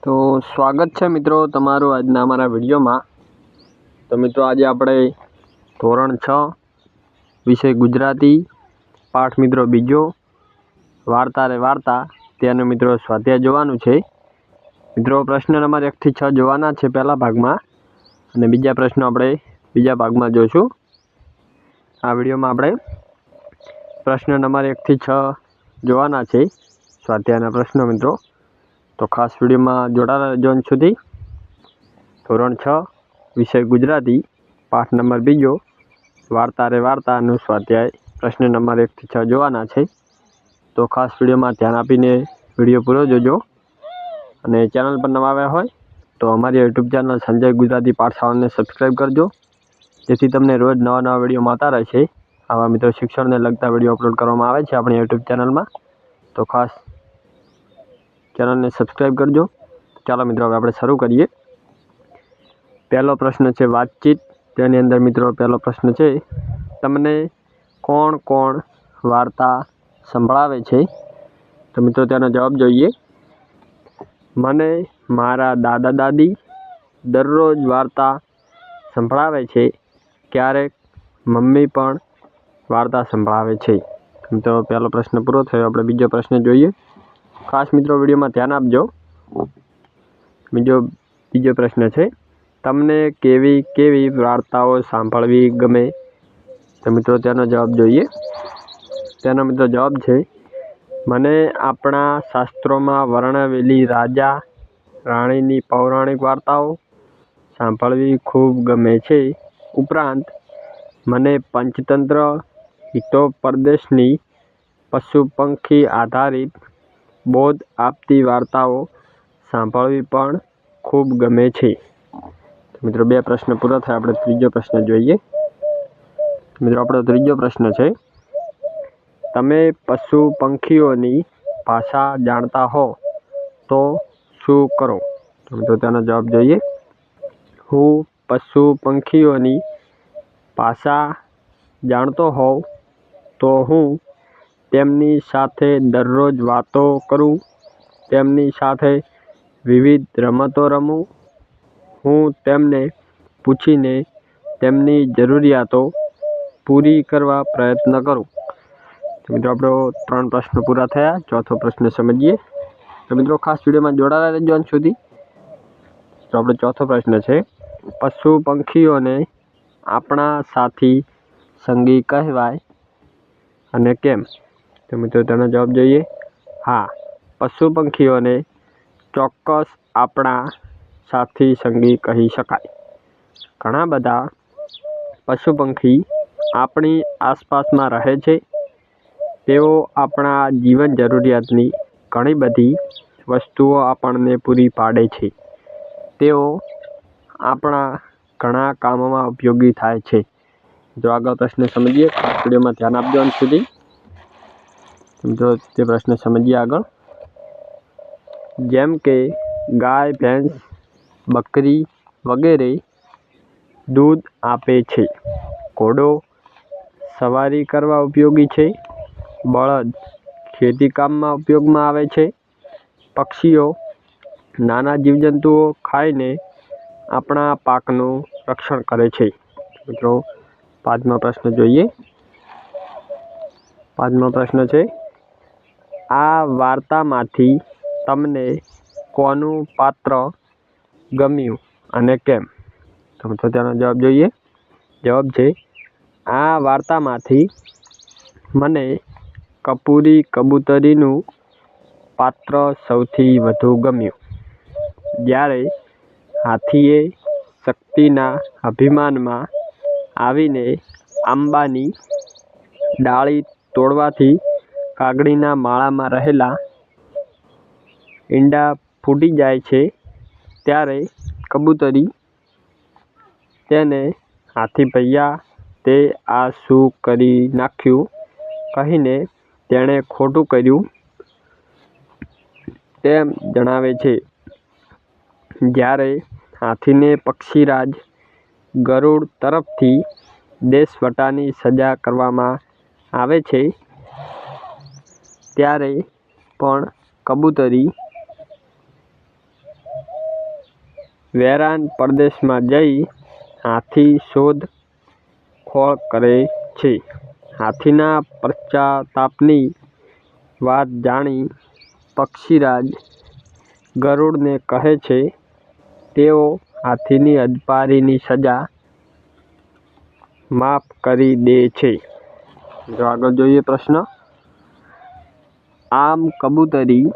તો સ્વાગત છે મિત્રો તમારું આજના અમારા વિડીયોમાં। તો મિત્રો આજે આપણે ધોરણ 6 વિષય ગુજરાતી પાઠ મિત્રો બીજો વાર્તા રે વાર્તા તેનું મિત્રો સ્વાધ્યાય જોવાનું છે। મિત્રો પ્રશ્ન નંબર 1 થી 6 જોવાના છે પહેલા ભાગમાં અને બીજા પ્રશ્નો આપણે બીજા ભાગમાં જોઈશું। આ વિડીયોમાં આપણે પ્રશ્ન નંબર 1 થી 6 જોવાના છે સ્વાધ્યાયના પ્રશ્નો મિત્રો। तो खास वीडियो में जोड़ा जोन सुधी धोरण 6 विषय गुजराती पाठ नंबर बीजो वार्ता रे वार्ता स्वाध्याय प्रश्न नंबर 1 થી 6 जोवाना छे। तो खास वीडियो में ध्यान आपीने वीडियो पूरो जोजो अने चैनल पर नवा आव्या होय तो अमारी यूट्यूब चैनल संजय गुजराती पाठशाला ने सब्सक्राइब करजो, जेथी तमने रोज नवा नवा वीडियो मळता रहेशे। आवा मित्रों शिक्षण ने लगता वीडियो अपलोड करवामां आवे छे आपणी यूट्यूब चैनल में, तो खास चैनल ने सब्सक्राइब करजो। चलो मित्रों हवे आपणे शरू करिए। पहलो प्रश्न है वातचीत। तेनी अंदर मित्रों पहलो प्रश्न है तमने कोण कोण वार्ता संभळावे छे। तो मित्रों तेनो जवाब जोईए। मने मारा दादा दादी दररोज वार्ता संभळावे छे, क्यारेक मम्मी पण वार्ता संभळावे छे। मित्रों पहलो प्रश्न पूरो थयो। आपणे बीजो प्रश्न जोईए। खास मित्रों वीडियो में ध्यान आपजो। बीजो प्रश्न है तमने केवी केवी वार्ताओ सांभळवी गमे। तो मित्रों तेनो जवाब जोईए। तेनो मित्रों जवाब है मने आपणा शास्त्रों में वर्णवेली राजा राणीनी पौराणिक वार्ताओ सांभळवी खूब गमे छे। उपरांत मने पंचतंत्र हितोपदेशनी पशु पंखी आधारित बोध आपती वार्ताओ सांभळवी पण खूब गमे छे। मित्रों बे प्रश्न पूरा थया। आपणे त्रीजो प्रश्न जोईए। मित्रों आपणो त्रीजो प्रश्न है तमे पशु पंखीओनी भाषा जाणता हो तो शुं करो। तो मित्रों तेनो जवाब जोईए। हूँ पशु पंखीओनी भाषा जाणतो होव तो हूँ तेमनी साथे दररोज वातो करूँ, तेमनी साथे विविध रमतो रमूँ, हूँ तेमने पूछीने तेमनी जरूरियातो पूरी करवा प्रयत्न करूँ। तो मित्रों आपणो 3 प्रश्न पूरा थया। चौथो प्रश्न समझिए। तो मित्रों खास वीडियो में जोड़ाया रहेजो अंत सुधी। तो आपणो चौथो प्रश्न है पशु पंखीओने आपणा साथी संगी कहेवाय अने केम। तो मित्रों तेनो जवाब जोईए। हाँ, पशु पंखीओ ने चौक्कस आपणा साथी संगी कही शकाय। घणा बधा पशु पंखी आपणी आसपास में रहे छे। तेओ आपणा जीवन जरूरियातनी घणी बधी वस्तुओ आपणने पूरी पाडे छे। तेओ आपणा घणा कामोमां उपयोगी थाय छे। जो आगळ प्रश्न समझिए। वीडियो में ध्यान आपजो अंत सुधी। जो ते प्रश्न समझिए आगळ। जेम के गाय भैंस बकरी वगैरे दूध आपे छे। घोड़ो सवारी करवा उपयोगी छे। बळद खेती काम में उपयोग में आवे छे। पक्षीओ नाना जीवजंतुओ खाईने आपणा पाकनुं रक्षण करे छे। मित्रों 5मो प्रश्न जोईए। 5मो प्रश्न है आ वार्तामांथी तमने कोनु पात्र गम्युं अने केम। तो मित्रों तेनो जवाब जोईए। जवाब है आ वार्तामांथी मने कपूरी कबूतरीनुं पात्र सौथी वधु गम्युं। ज्यारे हाथीए शक्तिना अभिमानमां आवीने आंबानी डाળી तोड़वाथी कागड़ीना माळामां रहेला ईंडा फूटी जाय छे, त्यारे कबूतरी तेने हाथी भैया ते आ शुं करी नाख्युं कहीने तेणे खोटुं कर्युं तेम जणावे छे। ज्यारे हाथीने पक्षीराज गरुड़ तरफथी देशवटानी सजा करवामां आवे छे, त्यारे पण कबूतरी વેરાન પ્રદેશમાં જઈ હાથી શોધખોળ કરે છે. હાથીના પશ્ચાતાપની વાત જાણી પક્ષીરાજ ગરુડને કહે છે તેઓ હાથીની હદપારીની સજા માફ કરી દે છે. જો આગળ જોઈએ પ્રશ્ન. આમ કબૂતરી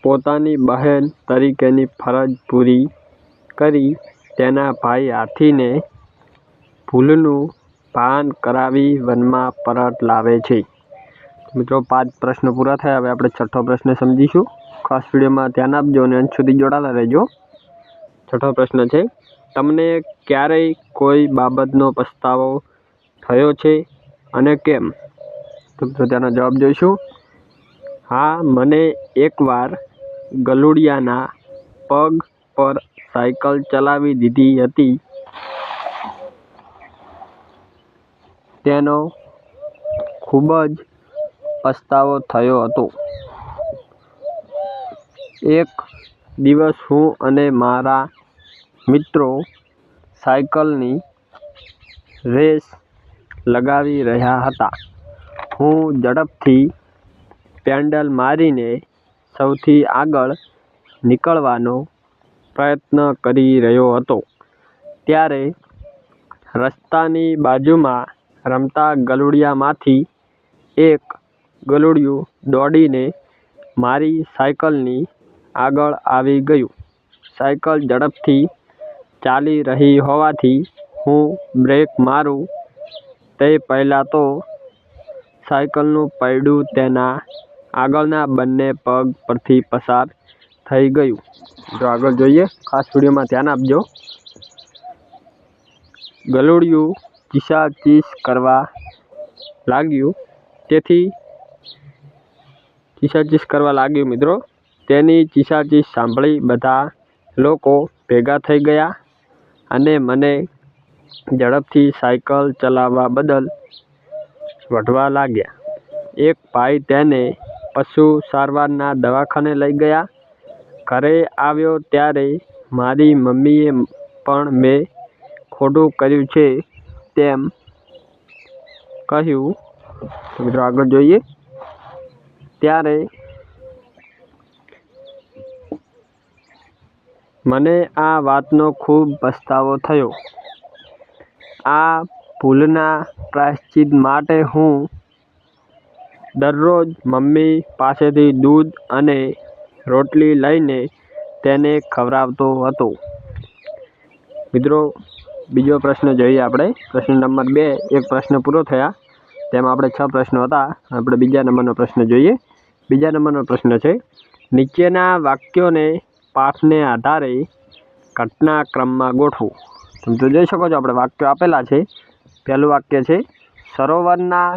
પોતાની બહેન તરીકેની ફરજ પૂરી કરી તેના ભાઈ હાથીને ભૂલનું ભાન કરાવી વનમાં પરત લાવે છે. મિત્રો 5 પ્રશ્નો પૂરા થયા. હવે આપણે 6થો પ્રશ્ન સમજીશું. ખાસ વિડીયોમાં ધ્યાન આપજો અને અંત સુધી જોડાયેલા રહેજો. 6થો પ્રશ્ન છે, તમને ક્યારેય કોઈ બાબતનો પસ્તાવો થયો છે અને કેમ? તો તેનો જવાબ જોઈશું. હા, મને એકવાર ગલુડિયાના પગ પર સાયકલ ચલાવી દીધી હતી. તેનો ખૂબ જ પસ્તાવો થયો હતો. એક દિવસ હું અને મારા મિત્રો સાયકલની રેસ લગાવી રહ્યા હતા. હું ઝડપથી પેડલ મારીને સૌથી આગળ નીકળવાનો પ્રયત્ન કરી રહ્યો હતો. ત્યારે રસ્તાની બાજુમાં રમતા ગલુડિયામાંથી એક ગલુડિયું દોડીને મારી સાયકલની આગળ આવી ગયું. સાયકલ ઝડપથી ચાલી રહી હોવાથી હું બ્રેક મારું તે પહેલાં તો સાયકલનું પૈડું તેના આગળના બંને પગ પરથી પસાર થઈ ગયું. જો આગળ જોઈએ, ખાસ વિડીયોમાં ધ્યાન આપજો. ગલુડિયું ચીસાચીસ કરવા લાગ્યું. મિત્રો, તેની ચીસાચીસ સાંભળી બધા લોકો ભેગા થઈ ગયા અને મને ઝડપથી સાયકલ ચલાવવા બદલ વઢવા લાગ્યા. એક ભાઈ તેને પશુ સારવારના દવાખાને લઈ ગયા. ઘરે આવ્યો ત્યારે મારી મમ્મીએ પણ મેં ખોટું કર્યું છે તેમ કહ્યું. મિત્રો આગળ જોઈએ. ત્યારે મને આ વાતનો ખૂબ પસ્તાવો થયો. આ ભૂલના પ્રાયશ્ચિત માટે હું દરરોજ મમ્મી પાસેથી દૂધ અને રોટલી લઈને તેને ખવડાવતો હતો. મિત્રો, બીજો પ્રશ્ન જોઈએ આપણે. પ્રશ્ન નંબર 2. એક પ્રશ્ન પૂરો થયા. તેમાં આપણે 6 પ્રશ્નો હતા. આપણે બીજા નંબરનો પ્રશ્ન જોઈએ. બીજા નંબરનો પ્રશ્ન છે, નીચેના વાક્યોને પાઠને આધારે ઘટનાક્રમમાં ગોઠવો. તમે જોઈ શકો છો, આપણે વાક્યો આપેલા છે. પહેલું વાક્ય છે, સરોવરના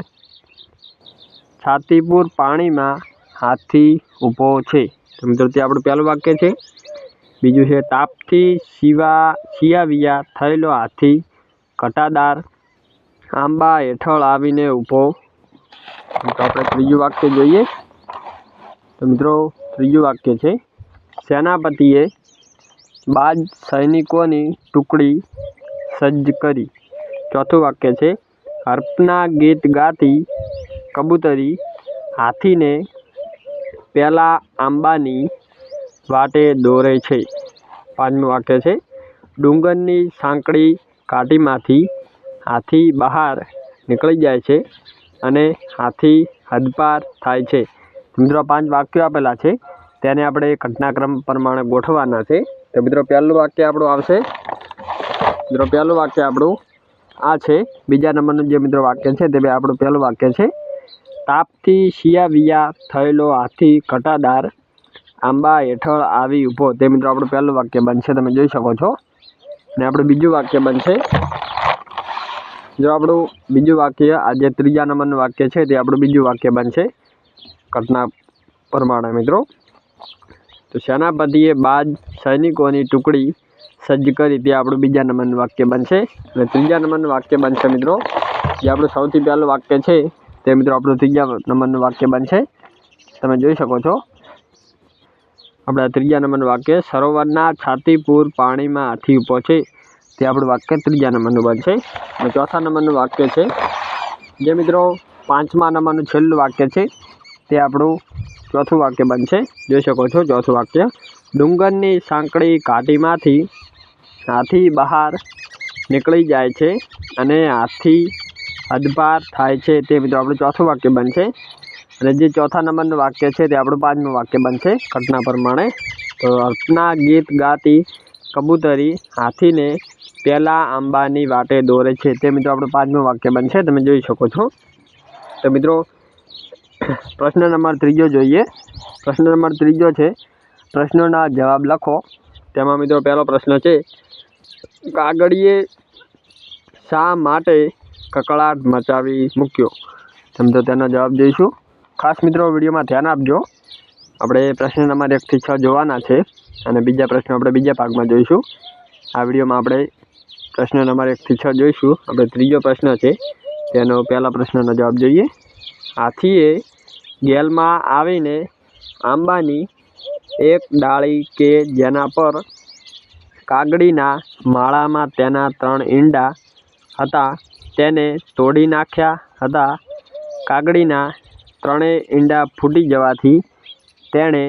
છાતીપુર પાણીમાં હાથી ઊભો છે. તો મિત્રો તે આપણું પહેલું વાક્ય છે. બીજું છે, તાપથી શિયાવિયા થયેલો હાથી ઘટાદાર આંબા હેઠળ આવીને ઊભો. તો આપણે ત્રીજું વાક્ય જોઈએ. તો મિત્રો ત્રીજું વાક્ય છે, સેનાપતિએ બાજ સૈનિકોની ટુકડી સજ્જ કરી. ચોથું વાક્ય છે, હર્પના ગીત ગાતી કબૂતરી હાથીને પેલા આંબાની વાટે દોરે છે. પાંચમું વાક્ય છે, ડુંગરની સાંકડી ઘાટીમાંથી હાથી બહાર નીકળી જાય છે અને હાથી હદપાર થાય છે. મિત્રો 5 વાક્યો આપેલા છે, તેને આપણે ઘટનાક્રમ પ્રમાણે ગોઠવવાના છે. તો મિત્રો પહેલું વાક્ય આપણું આવશે. મિત્રો પહેલું વાક્ય આપણું આ છે. બીજા નંબરનું જે મિત્રો વાક્ય છે તે આપણું પહેલું વાક્ય છે, તાપથી શિયાવિયા થયેલો હાથી ઘટાદાર આંબા હેઠળ આવી ઊભો. તે મિત્રો આપણું પહેલું વાક્ય બનશે. તમે જોઈ શકો છો. અને આપણું બીજું વાક્ય બનશે. જો આપણું બીજું વાક્ય આ જે ત્રીજા નંબરનું વાક્ય છે તે આપણું બીજું વાક્ય બનશે ઘટના પ્રમાણે. મિત્રો, તો સેનાપતિએ બાજ સૈનિકોની ટુકડી સજ્જ કરી, તે આપણું બીજા નંબરનું વાક્ય બનશે. અને ત્રીજા નંબરનું વાક્ય બનશે મિત્રો, જે આપણું સૌથી પહેલું વાક્ય છે તે મિત્રો આપણું ત્રીજા નંબરનું વાક્ય બનશે. તમે જોઈ શકો છો. આપણે ત્રીજા નંબરનું વાક્ય સરોવરના છાતીપુર પાણીમાં હાથી ઊભો છે, તે આપણું વાક્ય ત્રીજા નંબરનું બનશે. અને ચોથા નંબરનું વાક્ય છે જે મિત્રો 5મા નંબરનું છેલ્લું વાક્ય છે, તે આપણું ચોથું વાક્ય બનશે. જોઈ શકો છો ચોથું વાક્ય, ડુંગરની સાંકડી ઘાટીમાંથી હાથી બહાર નીકળી જાય છે અને હાથી હદપાર થાય છે, તે મિત્રો આપણું ચોથું વાક્ય બનશે. અને જે ચોથા નંબરનું વાક્ય છે તે આપણું 5મું વાક્ય બનશે ઘટના પ્રમાણે. તો અર્થના ગીત ગાતી કબૂતરી હાથીને પહેલાં આંબાની વાટે દોરે છે, તે મિત્રો આપણું 5મું વાક્ય બનશે. તમે જોઈ શકો છો. તો મિત્રો પ્રશ્ન નંબર 3 જોઈએ. પ્રશ્ન નંબર 3 છે, પ્રશ્નોના જવાબ લખો. તેમાં મિત્રો પહેલો પ્રશ્ન છે, કાગડીએ શા માટે કકળાટ મચાવી મૂક્યો? તો તેનો જવાબ જોઈશું. ખાસ મિત્રો વિડીયોમાં ધ્યાન આપજો. આપણે પ્રશ્ન નંબર 1 થી 6 જોવાના છે અને બીજા પ્રશ્નો આપણે બીજા ભાગમાં જોઈશું. આ વિડીયોમાં આપણે પ્રશ્ન નંબર 1 થી 6 જોઈશું. આપણે ત્રીજો પ્રશ્ન છે તેનો પહેલા પ્રશ્નનો જવાબ જોઈએ. હાથીએ ગેલમાં આવીને આંબાની એક ડાળી કે જેના પર કાગડીના માળામાં તેના 3 ઈંડા હતા તેને તોડી નાખ્યા હતા. કાગડીના 3 ઈંડા ફૂટી જવાથી તેણે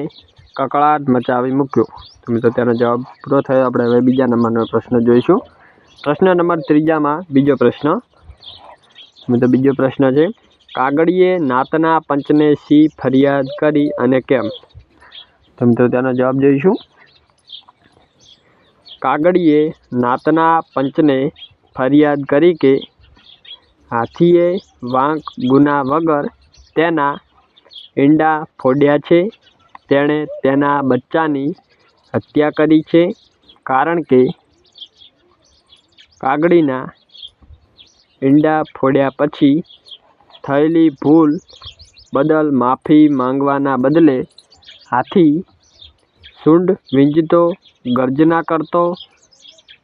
કકળાટ મચાવી મૂક્યો. તો મિત્રો તેનો જવાબ પૂરો થયો. આપણે હવે બીજા નંબરનો પ્રશ્ન જોઈશું. પ્રશ્ન નંબર 3માં બીજો પ્રશ્ન. મિત્રો બીજો પ્રશ્ન છે, કાગડીએ નાતના પંચને શી ફરિયાદ કરી અને કેમ? તો મિત્રો તેનો જવાબ જોઈશું. કાગડીએ નાતના પંચને ફરિયાદ કરી કે હાથીએ વાંક ગુના વગર તેના ઈંડા ફોડ્યા છે. તેણે તેના બચ્ચાની હત્યા કરી છે, કારણ કે કાગડીના ઈંડા ફોડ્યા પછી થયેલી ભૂલ બદલ માફી માંગવાના બદલે હાથી સૂંઢ વીંજતો, ગર્જના કરતો,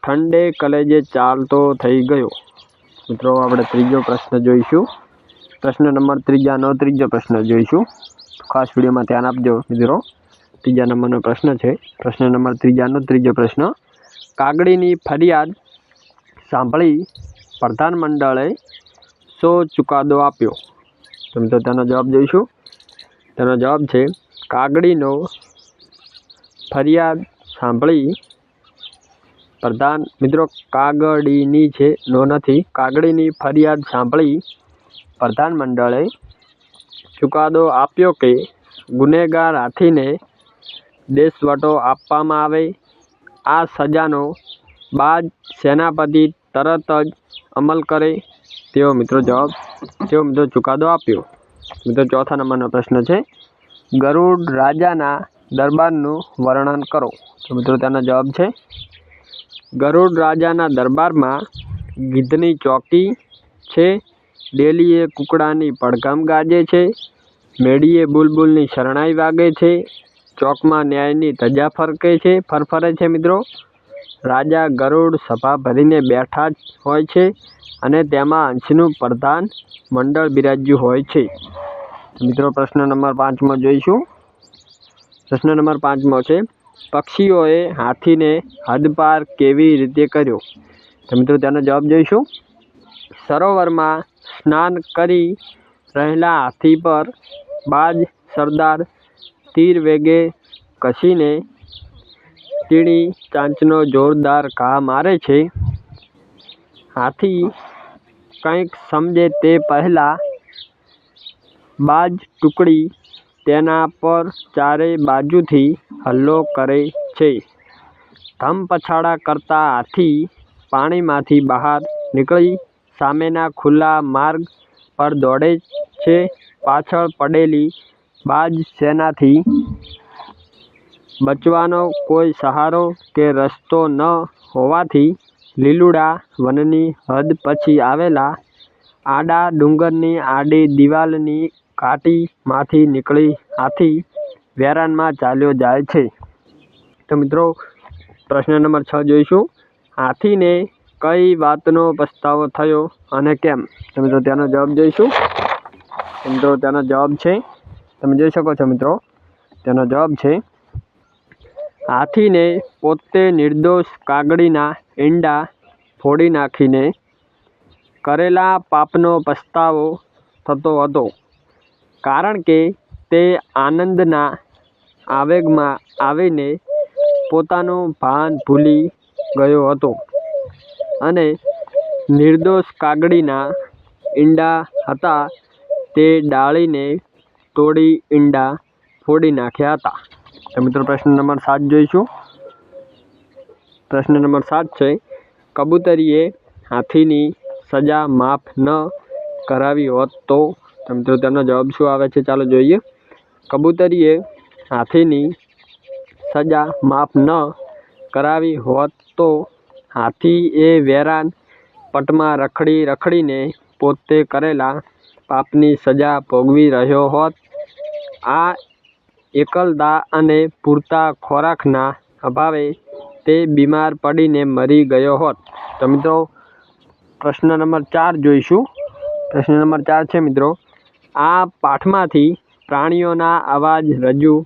ઠંડે કલેજે ચાલતો થઈ ગયો. મિત્રો આપણે ત્રીજો પ્રશ્ન જોઈશું. પ્રશ્ન નંબર 3નો ત્રીજો પ્રશ્ન જોઈશું. ખાસ વિડીયોમાં ધ્યાન આપજો મિત્રો. ત્રીજા નંબરનો પ્રશ્ન છે. પ્રશ્ન નંબર 3નો ત્રીજો પ્રશ્ન, કાગડીની ફરિયાદ સાંભળી પ્રધાનમંડળે શો ચુકાદો આપ્યો? તો મિત્રો તેનો જવાબ જોઈશું. તેનો જવાબ છે, કાગડીનો ફરિયાદ સાંભળી મિત્રો કાગડીની છે, નો નથી. કાગડીની ફરિયાદ સાંભળી પ્રધાનમંડળે ચુકાદો આપ્યો કે ગુનેગાર હાથીને દેશવટો આપવામાં આવે. આ સજાનો બાદ સેનાપતિ તરત જ અમલ કરે તેવો મિત્રો ચુકાદો આપ્યો. મિત્રો ચોથા નંબરનો પ્રશ્ન છે, ગરુડ રાજાના દરબારનું વર્ણન કરો. તો મિત્રો તેનો જવાબ છે, ગરુડ રાજાના દરબારમાં ગીધની ચોકી છે, ડેલીએ કુકડાની પડઘમ ગાજે છે, મેડીએ બુલબુલની શરણાઈ વાગે છે, ચોકમાં ન્યાયની ધજા ફરફરે છે. મિત્રો રાજા ગરુડ સભા ભરીને બેઠા જ હોય છે અને તેમાં અંશનું પ્રધાન મંડળ બિરાજ્યું હોય છે. મિત્રો પ્રશ્ન નંબર 5માં જોઈશું. પ્રશ્ન નંબર 5મો છે, પક્ષીઓએ હાથીને હદપાર કેવી રીતે કર્યો? તો મિત્રો તેનો જવાબ જોઈશું. સરોવરમાં સ્નાન કરી રહેલા હાથી પર બાજ સરદાર તીર વેગે કસીને તીણી ચાંચનો જોરદાર ઘા મારે છે. હાથી કંઈક સમજે તે પહેલાં બાજ ટુકડી તેના પર ચારે બાજુથી હલ્લો કરે છે. ધમપછાડા કરતા હાથી પાણીમાંથી બહાર નીકળી સામેના ખુલ્લા માર્ગ પર દોડે છે. પાછળ પડેલી બાજ સેનાથી બચવાનો કોઈ સહારો કે રસ્તો ન હોવાથી લીલુડા વનની હદ પછી આવેલા આડા ડુંગરની આડી દિવાલની ઘાટીમાંથી નીકળી હાથી વેરાનમાં ચાલ્યો જાય છે. તો મિત્રો પ્રશ્ન નંબર 6 જોઈશું. હાથીને કઈ વાતનો પસ્તાવો થયો અને કેમ? તો મિત્રો તેનો જવાબ જોઈશું. મિત્રો તેનો જવાબ છે, તમે જોઈ શકો છો મિત્રો, તેનો જવાબ છે હાથીને પોતે નિર્દોષ કાગડીના ઈંડા ફોડી નાખીને કરેલા પાપનો પસ્તાવો થતો હતો, કારણ કે તે આનંદના આવેગમાં આવીને પોતાનું ભાન ભૂલી ગયો હતો અને નિર્દોષ કાગડીના ઈંડા હતા તે ડાળીને તોડી ઈંડા ફોડી નાખ્યા હતા. તો મિત્રો પ્રશ્ન નંબર 7 જોઈશું. પ્રશ્ન નંબર 7 છે, કબૂતરીએ હાથીની સજા માફ ન કરાવી હોત તો? મિત્રો તેમનો જવાબ શું આવે છે ચાલો જોઈએ. કબૂતરીએ હાથીની સજા માફ ન કરાવી હોત તો હાથી એ વેરાન પટમાં રખડીને પોતે કરેલા પાપની સજા ભોગવી રહ્યો હોત. આ એકલતા અને પૂરતા ખોરાકના અભાવે તે બીમાર પડીને મરી ગયો હોત. તો મિત્રો પ્રશ્ન નંબર 4 જોઈશું. પ્રશ્ન નંબર 4 છે મિત્રો, આ પાઠમાંથી પ્રાણીઓના અવાજ રજૂ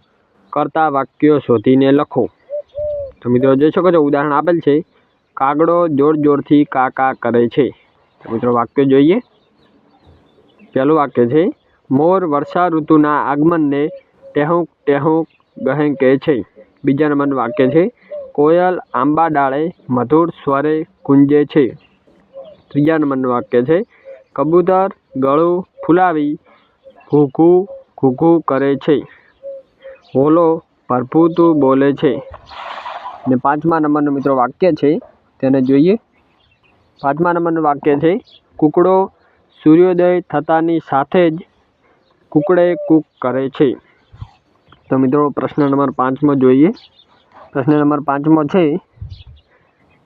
કરતા વાક્યો શોધીને લખો. તો મિત્રો જોઈ શકો છો ઉદાહરણ આપેલ છે, કાગડો જોર જોરથી કા કા કરે છે. તો મિત્રો વાક્ય જોઈએ. પહેલું વાક્ય છે, મોર વર્ષા ઋતુના આગમનને ટેહુંક ટેહુંક ગહેંકે છે. બીજા નંબરનું વાક્ય છે, કોયલ આંબા ડાળે મધુર સ્વરે કુંજે છે. ત્રીજા નંબરનું વાક્ય છે, કબૂતર ગળું ફૂલાવી ઘૂઘૂ ઘૂઘૂ કરે છે. હોલો ભરભૂતું બોલે છે. ને 5મા નંબરનું મિત્રો વાક્ય છે તેને જોઈએ. 5મા નંબરનું વાક્ય છે, કૂકડો સૂર્યોદય થતાની સાથે જ કૂકડે કૂક કરે છે. તો મિત્રો પ્રશ્ન નંબર 5મો જોઈએ. પ્રશ્ન નંબર 5મો છે,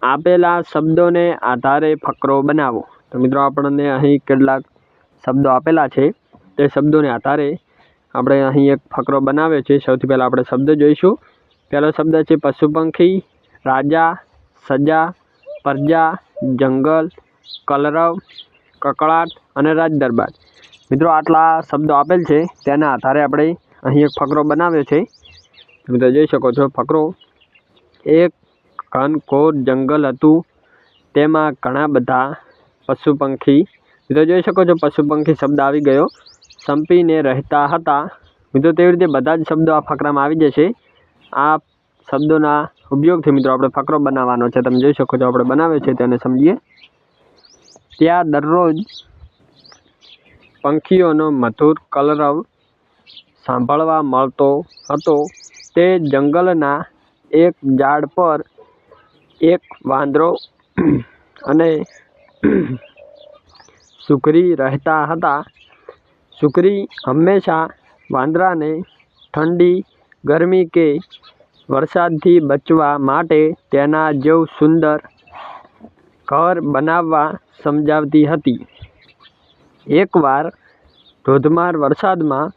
આપેલા શબ્દોને આધારે ફકરો બનાવો. તો મિત્રો આપણને અહીં કેટલાક શબ્દો આપેલા છે, તે શબ્દોને આધારે આપણે અહીં એક ફકરો બનાવ્યો છે. સૌથી પહેલાં આપણે શબ્દ જોઈશું. પહેલો શબ્દ છે પશુ પંખી, રાજા, સજા, પ્રજા, જંગલ, કલરવ, કકળાટ અને રાજદરબાર. મિત્રો આટલા શબ્દો આપેલ છે, તેના આધારે આપણે અહીં એક ફકરો બનાવ્યો છે. મિત્રો જોઈ શકો છો ફકરો, એક ઘનઘોર જંગલ હતું, તેમાં ઘણા બધા પશુ પંખી. મિત્રો જોઈ શકો છો પશુ પંખી શબ્દ આવી ગયો. સંપીને રહેતા હતા. મિત્રો તેવી રીતે બધા જ શબ્દો આ ફકરામાં આવી જશે. આ શબ્દોના ઉપયોગથી મિત્રો આપણે ફકરો બનાવવાનો છે. તમે જોઈ શકો છો આપણે બનાવ્યો છે, તેને સમજીએ. ત્યાં દરરોજ પંખીઓનો મધુર કલરવ સાંભળવા મળતો હતો. તે જંગલના એક ઝાડ પર એક વાંદરો અને સુખરી રહેતા હતા. સુખરી હંમેશા વાંદરાને ઠંડી, ગરમી કે વરસાદથી બચવા માટે તેના જેવું સુંદર ઘર બનાવવા સમજાવતી હતી. એકવાર ધોધમાર વરસાદમાં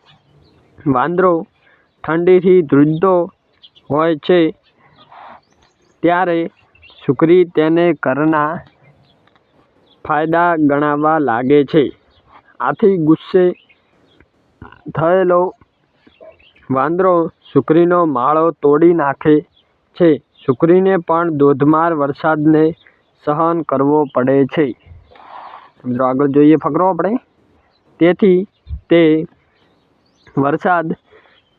વાંદરો ઠંડીથી ધ્રુજતો હોય છે, ત્યારે સુખરી તેને ઘરના ફાયદા ગણાવવા લાગે છે. આથી ગુસ્સે થયેલો વાંદરો સુખરીનો માળો તોડી નાખે છે. સુખરીને પણ ધોધમાર વરસાદને સહન કરવો પડે છે. મિત્રો આગળ જોઈએ ફકરો આપણે. તેથી તે વરસાદ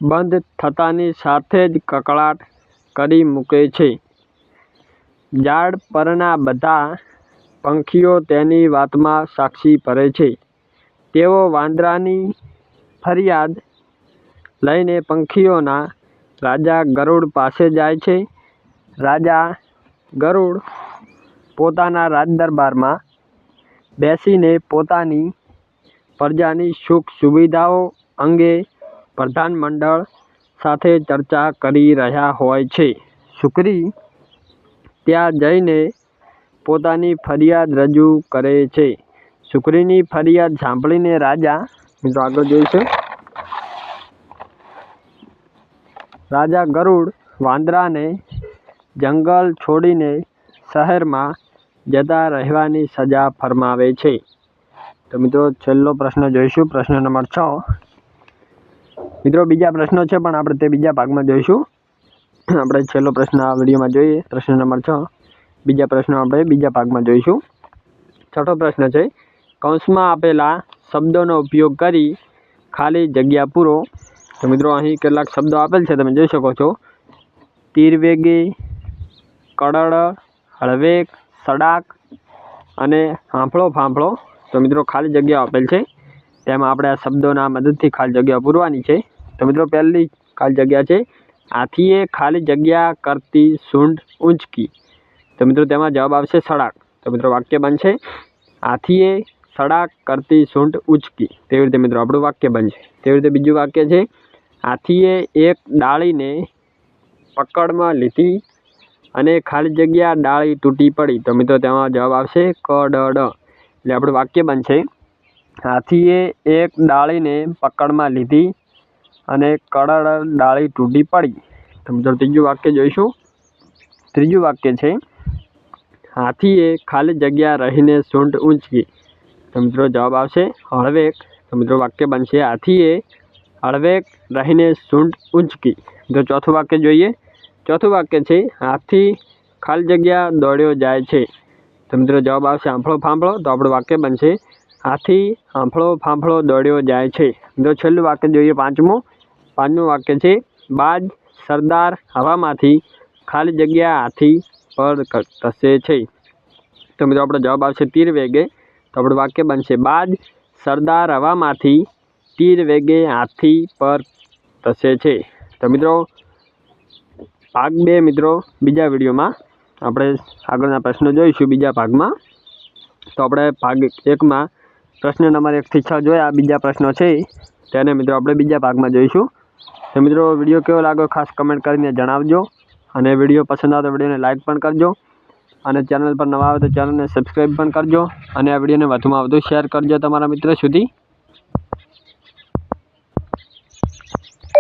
બંધ થતાની સાથે જ કકળાટ કરી મૂકે છે. ઝાડ પરના બધા પંખીઓ તેની વાતમાં સાક્ષી ભરે છે. તેઓ વાંદરાની ફરિયાદ લઈને પંખીઓના રાજા ગરુડ પાસે જાય છે. રાજા ગરુડ પોતાના રાજદરબારમાં બેસીને પોતાની પ્રજાની સુખ સુવિધાઓ અંગે પ્રધાનમંડળ સાથે ચર્ચા કરી રહ્યા હોય છે. સુખરી ત્યાં જઈને પોતાની ફરિયાદ રજૂ કરે છે. સુખરીની ફરિયાદ સાંભળીને રાજા, મિત્રો આગળ જોઈશું, રાજા ગરુડ વાંદરાને જંગલ છોડીને શહેરમાં જતા રહેવાની સજા ફરમાવે છે. તો મિત્રો છેલ્લો પ્રશ્ન જોઈશું, પ્રશ્ન નંબર 6. મિત્રો બીજા પ્રશ્નો છે પણ આપણે તે બીજા ભાગમાં જોઈશું. આપણે છેલ્લો પ્રશ્ન આ વિડીયોમાં જોઈએ, પ્રશ્ન નંબર 6. બીજા પ્રશ્નો આપણે બીજા ભાગમાં જોઈશું. છઠ્ઠો પ્રશ્ન છે, કૌંસમાં આપેલા શબ્દોનો ઉપયોગ કરી ખાલી જગ્યા પૂરો. તો મિત્રો અહીં કેટલાક શબ્દો આપેલ છે, તમે જોઈ શકો છો. તીરવેગે, કડળ, હળવેક, સડાક અને હાંફળો ફાંફળો. તો મિત્રો ખાલી જગ્યા આપેલ છે, તેમાં આપણે આ શબ્દોના મદદથી ખાલી જગ્યા પૂરવાની છે. તો મિત્રો પહેલી ખાલી જગ્યા છે, હાથીએ ખાલી જગ્યા કરતી સૂંઢ ઊંચકી. તો મિત્રો તેમાં જવાબ આવશે સડાક. તો મિત્રો વાક્ય બનશે, હાથીએ સડાક કરતી સૂંઢ ઊંચકી. તેવી રીતે મિત્રો આપણું વાક્ય બનશે. તેવી રીતે બીજું વાક્ય છે, હાથીએ એક ડાળીને પકડમાં લીધી અને ખાલી જગ્યા ડાળી તૂટી પડી. તો મિત્રો તેમાં જવાબ આવશે કડડ. એટલે આપણું વાક્ય બનશે, હાથીએ એક ડાળીને પકડમાં લીધી અને કડડ ડાળી તૂટી પડી. તો મિત્રો ત્રીજું વાક્ય જોઈશું. ત્રીજું વાક્ય છે, હાથીએ ખાલી જગ્યા રહીને સૂંઢ ઊંચકી. તો મિત્રો જવાબ આવશે હળવેક. તો મિત્રો વાક્ય બનશે, હાથીએ હળવેક રહીને સૂંઢ ઊંચકી. તો ચોથું વાક્ય જોઈએ. ચોથું વાક્ય છે, હાથી ખાલી જગ્યા દોડ્યો જાય છે. તો મિત્રો જવાબ આવશે હાંફળો ફાંફળો. તો આપણું વાક્ય બનશે, હાથી હાંફળો ફાંફળો દોડ્યો જાય છે. તો છેલ્લું વાક્ય જોઈએ, પાંચમું વાક્ય છે, બાજ સરદાર હવામાંથી ખાલી જગ્યા હાથી પર ધસે છે. તો મિત્રો આપણો જવાબ આવશે તીર વેગે. તો આપણું વાક્ય બનશે, બાજ સરદાર હવામાંથી તીર વેગે હાથી પર ધસે છે. તો મિત્રો ભાગ 2 મિત્રો બીજા વિડીયોમાં આપણે આગળના પ્રશ્નો જોઈશું બીજા ભાગમાં. તો આપણે ભાગ 1માં પ્રશ્ન નંબર 1 થી 6 જોયા. બીજા પ્રશ્નો છે તેને મિત્રો આપણે બીજા ભાગમાં જોઈશું. તો મિત્રો વિડીયો કેવો લાગ્યો ખાસ કમેન્ટ કરીને જણાવજો. અને વિડીયો પસંદ આવે તો વિડીયોને લાઇક પણ કરજો. અને ચેનલ પર નવા આવે તો ચેનલને સબસ્ક્રાઈબ પણ કરજો. અને આ વિડીયોને વધુમાં વધુ શેર કરજો તમારા મિત્રો સુધી.